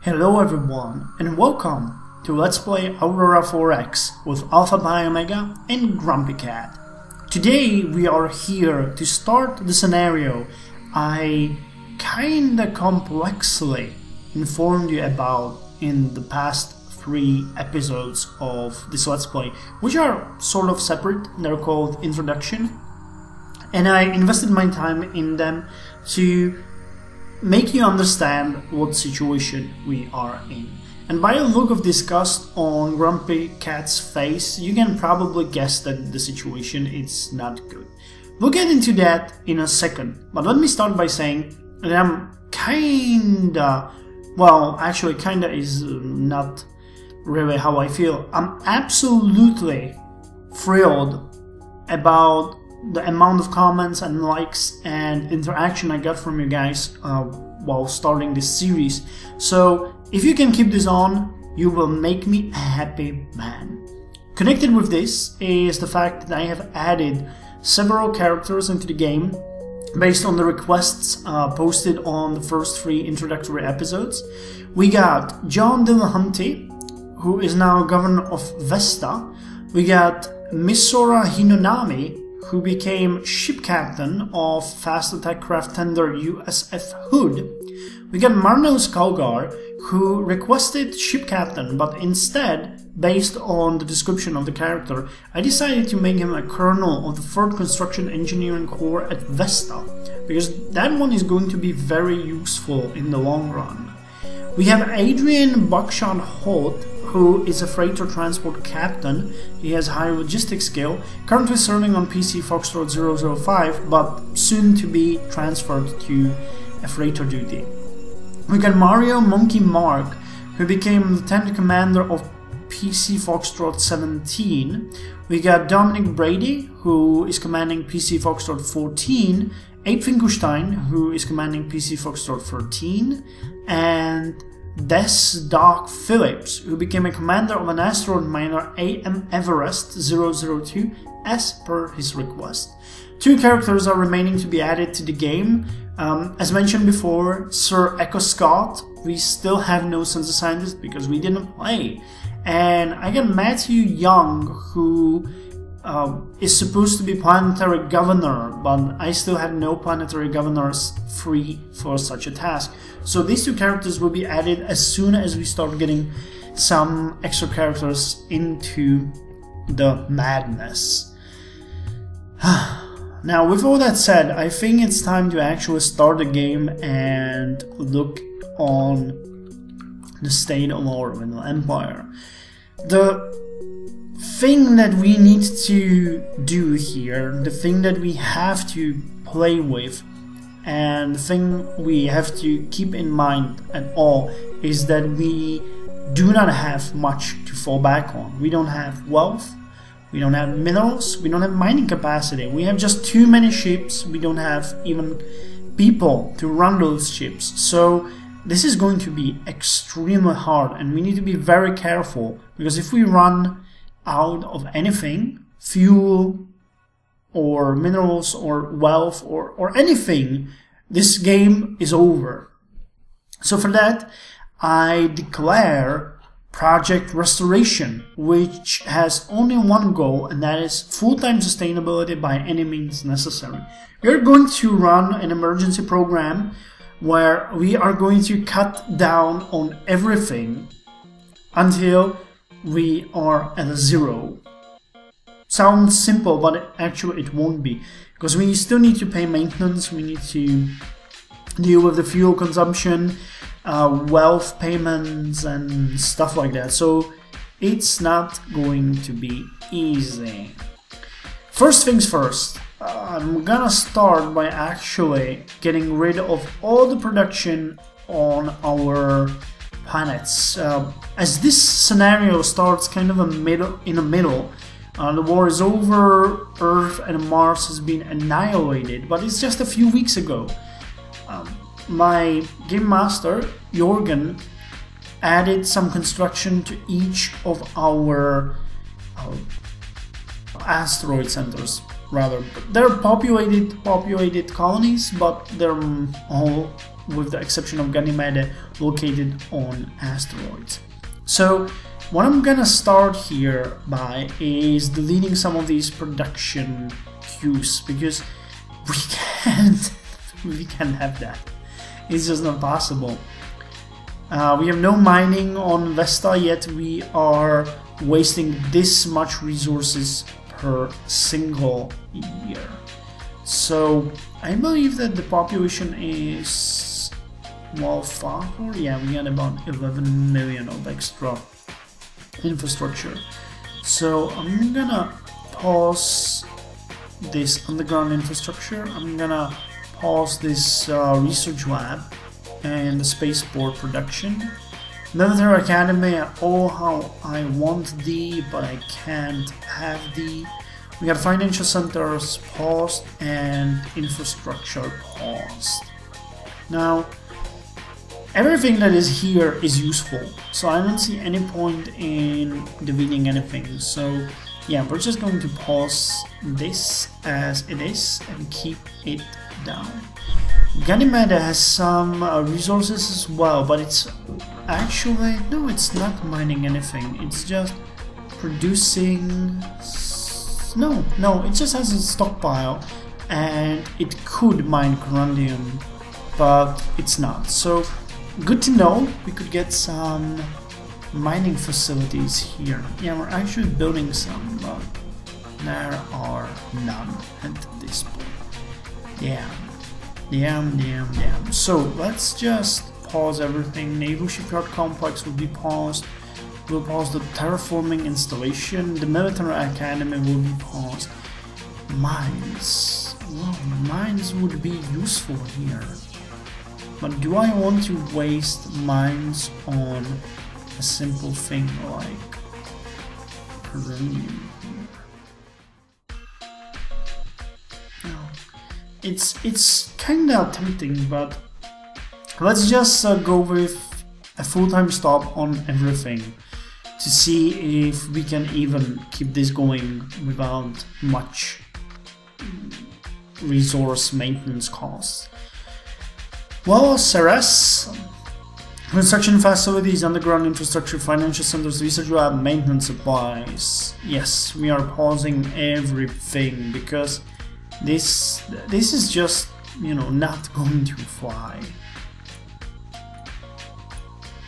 Hello everyone and welcome to Let's Play Aurora 4X with Alfapiomega and Grumpy Cat. Today we are here to start the scenario I kinda complexly informed you about in the past 3 episodes of this Let's Play, which are sort of separate. They're called Introduction, and I invested my time in them to make you understand what situation we are in. And by the look of disgust on Grumpy Cat's face, you can probably guess that the situation is not good. We'll get into that in a second, but let me start by saying that I'm kinda, well, actually kinda is not really how I feel. I'm absolutely thrilled about the amount of comments and likes and interaction I got from you guys while starting this series. So if you can keep this on, you will make me a happy man. Connected with this is the fact that I have added several characters into the game based on the requests posted on the first 3 introductory episodes. We got John Dillahunty, who is now governor of Vesta. We got Misora Hinonami, who became ship captain of fast attack craft tender USF Hood. We got Marnos Kalgar, who requested ship captain, but instead, based on the description of the character, I decided to make him a colonel of the 3rd Construction Engineering Corps at Vesta, because that one is going to be very useful in the long run. We have Adrian Buckshot Holt, who is a freighter transport captain. He has high logistics skill, currently serving on PC Foxtrot 005, but soon to be transferred to a freighter duty. We got Mario Monkey Mark, who became Lieutenant Commander of PC Foxtrot 17. We got Dominic Brady, who is commanding PC Foxtrot 14, Abe Finkelstein, who is commanding PC Foxtrot 13, and Des Doc Phillips, who became a commander of an asteroid miner AM Everest 002 as per his request. 2 characters are remaining to be added to the game. As mentioned before, Sir Echo Scott, we still have no census scientist because we didn't play. And I got Matthew Young, who is supposed to be planetary governor, but I still have no planetary governors free for such a task. So these 2 characters will be added as soon as we start getting some extra characters into the madness. Now, with all that said, I think it's time to actually start the game and look on the state of our Empire. The thing that we need to do here, the thing that we have to play with, and the thing we have to keep in mind at all is that we do not have much to fall back on. We don't have wealth, we don't have minerals, we don't have mining capacity, we have just too many ships, we don't have even people to run those ships. So this is going to be extremely hard, and we need to be very careful, because if we run out of anything, fuel or minerals or wealth or anything, this game is over. So for that, I declare Project Restoration, which has only one goal, and that is full-time sustainability by any means necessary. We're going to run an emergency program where we are going to cut down on everything until we are at a 0. Sounds simple, but actually it won't be, because we still need to pay maintenance, we need to deal with the fuel consumption, wealth payments and stuff like that, so it's not going to be easy. First things first, I'm gonna start by actually getting rid of all the production on our planets. As this scenario starts kind of in the middle, the war is over, Earth and Mars has been annihilated, but it's just a few weeks ago. My game master, Jorgen, added some construction to each of our asteroid centers, rather. They're populated colonies, but they're all with the exception of Ganymede, located on asteroids. So what I'm gonna start here by is deleting some of these production queues, because we can't have that. It's just not possible. We have no mining on Vesta, yet we are wasting this much resources per single year. So I believe that the population is, well, far more. Yeah, we got about 11 million of extra infrastructure. So I'm gonna pause this underground infrastructure. I'm gonna pause this research lab and the spaceport production. Military Academy, oh how I want the, but I can't have the. We got financial centers paused and infrastructure paused. Now, everything that is here is useful, so I don't see any point in deleting anything. So yeah, we're just going to pause this as it is and keep it down. Ganymede has some resources as well, but it's actually, no, it's not mining anything. It's just producing, no, it just has a stockpile and it could mine corundum, but it's not. So good to know, we could get some mining facilities here. Yeah, we're actually building some, but there are none at this point. Damn. So let's just pause everything. Naval shipyard complex will be paused. We'll pause the terraforming installation. The military academy will be paused. Mines. Well, mines would be useful here. But do I want to waste mines on a simple thing like corundum? It's kinda tempting, but let's just go with a full-time stop on everything to see if we can even keep this going without much resource maintenance costs. Well, Ceres, construction facilities, underground infrastructure, financial centers, research lab, maintenance supplies. Yes, we are pausing everything because this is just, you know, not going to fly.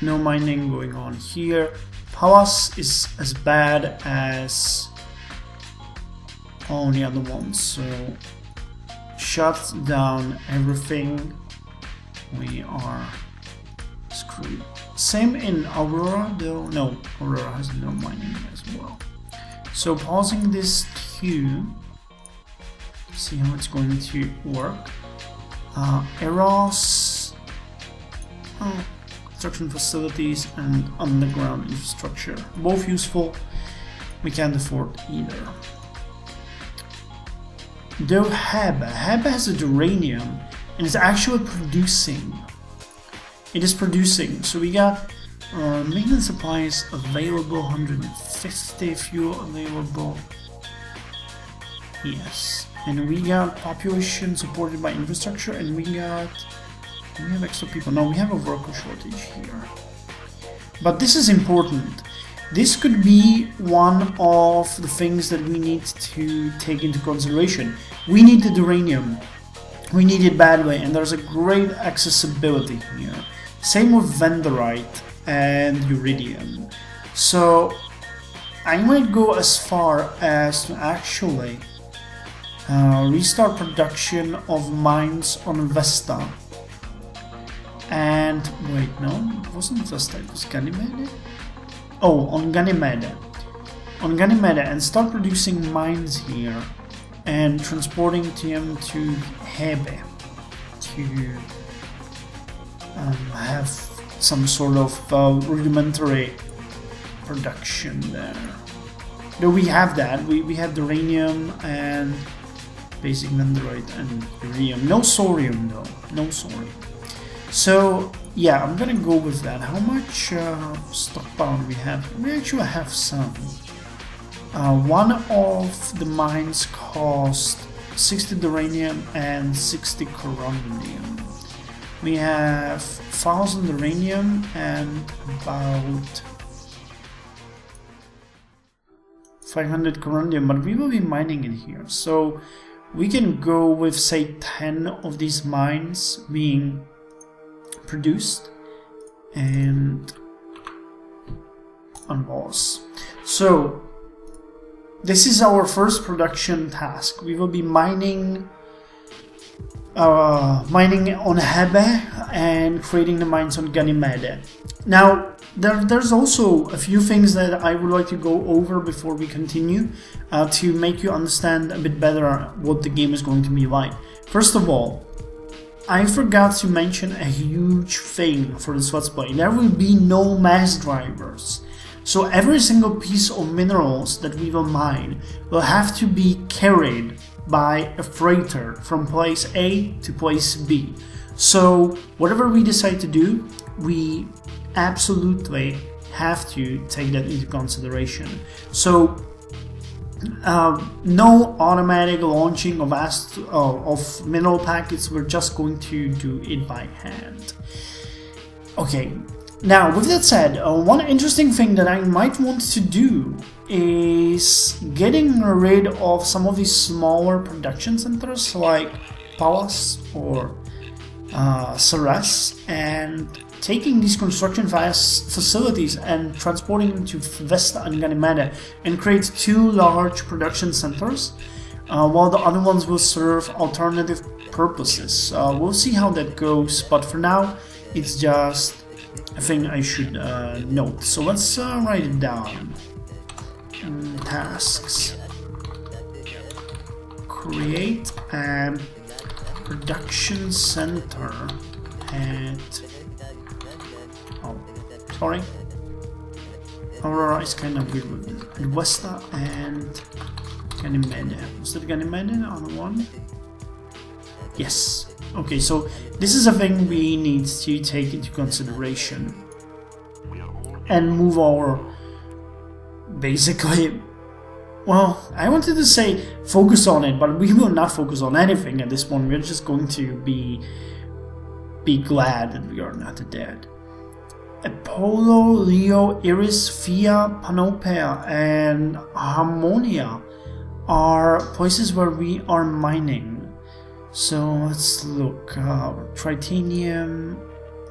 No mining going on here. Palace is as bad as all the other ones, so shut down everything. We are screwed. Same in Aurora, though. No, Aurora has no mining as well. So pausing this queue. See how it's going to work. Eros, construction facilities and underground infrastructure, both useful. We can't afford either. Though Heb has a uranium and it's actually producing. It is producing, so we got maintenance supplies available, 150 fuel available. Yes. And we got population supported by infrastructure, and we have extra people. No, we have a worker shortage here. But this is important. This could be one of the things that we need to take into consideration. We need the uranium. We need it badly, and there's a great accessibility here. Same with Vendorite and Iridium. So I might go as far as to actually restart production of mines on Vesta. And wait, no, it wasn't Vesta, it was Ganymede? Oh, on Ganymede. On Ganymede, and start producing mines here and transporting them to Hebe to have some sort of rudimentary production there. Though we have that, we have uranium and basic Vendorite and iridium. No thorium though, no thorium. So yeah, I'm gonna go with that. How much stockpile do we have? We actually have some. One of the mines cost 60 uranium and 60 corundum. We have 1,000 uranium and about 500 corundum, but we will be mining it here. So we can go with, say, 10 of these mines being produced and unboss. So this is our first production task. We will be mining on Hebe and creating the mines on Ganymede. Now there's also a few things that I would like to go over before we continue to make you understand a bit better what the game is going to be like. First of all, I forgot to mention a huge thing for this Let's Play. There will be no mass drivers. So every single piece of minerals that we will mine will have to be carried by a freighter from place A to place B. So whatever we decide to do, we absolutely have to take that into consideration. So no automatic launching of mineral packets, we're just going to do it by hand. Okay, now with that said, one interesting thing that I might want to do is getting rid of some of these smaller production centers like Pallas or Ceres, and taking these construction facilities and transporting them to Vesta and Ganymede and create 2 large production centers, while the other ones will serve alternative purposes. We'll see how that goes, but for now it's just a thing I should note. So let's write it down. Tasks. Create a production center at... oh, sorry. Aurora is kind of weird with it. Vesta and Ganymede. Was that Ganymede, the other one? Yes. Okay, so this is a thing we need to take into consideration and move our, basically, well, I wanted to say focus on it, but we will not focus on anything at this point. We're just going to be glad that we are not dead. Apollo, Leo, Iris, Thea, Panopea, and Harmonia are places where we are mining. So let's look. Tritanium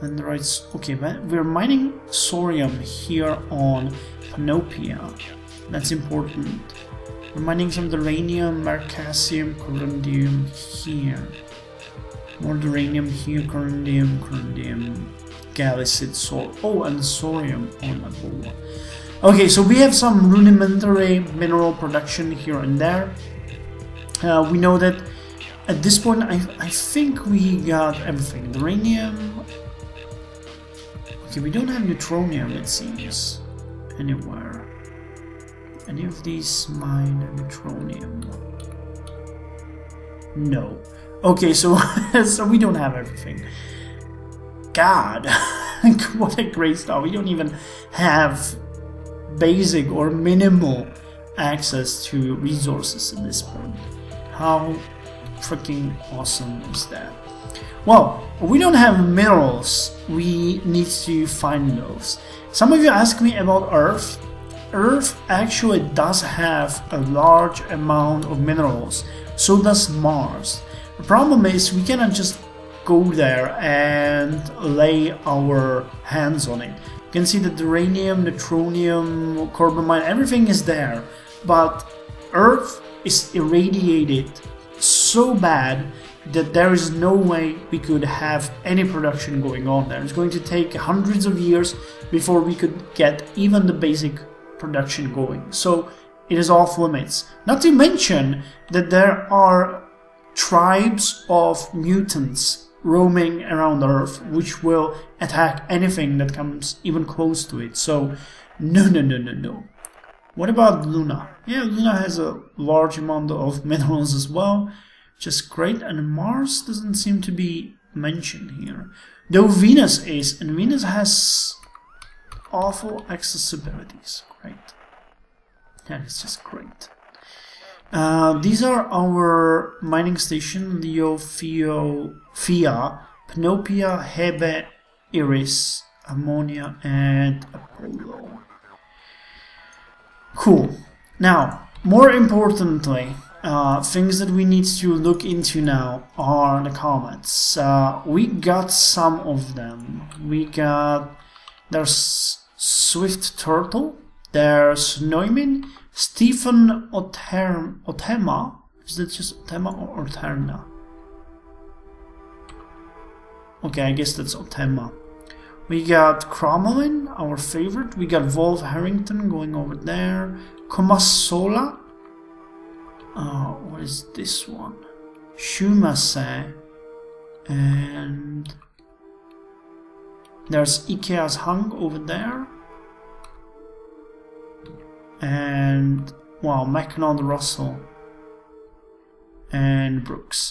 and the right. Okay, we're mining thorium here on Panopea. That's important. We're mining some uranium, marcassium, corundum here. More uranium here, corundum, galicid, and thorium on Apollo. Okay, so we have some rudimentary mineral production here and there. We know that at this point, I think we got everything. Uranium. Okay, we don't have neutronium, it seems, anywhere. Any of these mine neutronium? No. Okay, so so we don't have everything. God, what a great start. We don't even have basic or minimal access to resources at this point. How freaking awesome is that? Well, we don't have minerals. We need to find those. Some of you ask me about Earth. Earth actually does have a large amount of minerals. So does Mars. The problem is we cannot just go there and lay our hands on it. You can see that uranium, neutronium, carbamide, everything is there. But Earth is irradiated so bad that there is no way we could have any production going on there. It's going to take hundreds of years before we could get even the basic production going. So it is off limits. Not to mention that there are tribes of mutants roaming around Earth which will attack anything that comes even close to it. So no. What about Luna? Yeah, Luna has a large amount of minerals as well, just great, and Mars doesn't seem to be mentioned here. Though Venus is, and Venus has awful accessibilities. Great. That is just great. These are our mining station, Leo, Thea, Panopia, Hebe, Iris, Ammonia, and Apollo. Cool. Now, more importantly, things that we need to look into now are the comets. We got some of them. There's Swift Turtle, there's Neumann, Stephen Otema. Is that just Otema or Oterna? Okay, I guess that's Otema. We got Crommelin, our favorite. We got Wolf Harrington going over there. Comasola. What is this one? Shumase. And there's Ikea's Hung over there. And wow, McNaught Russell. And Brooks.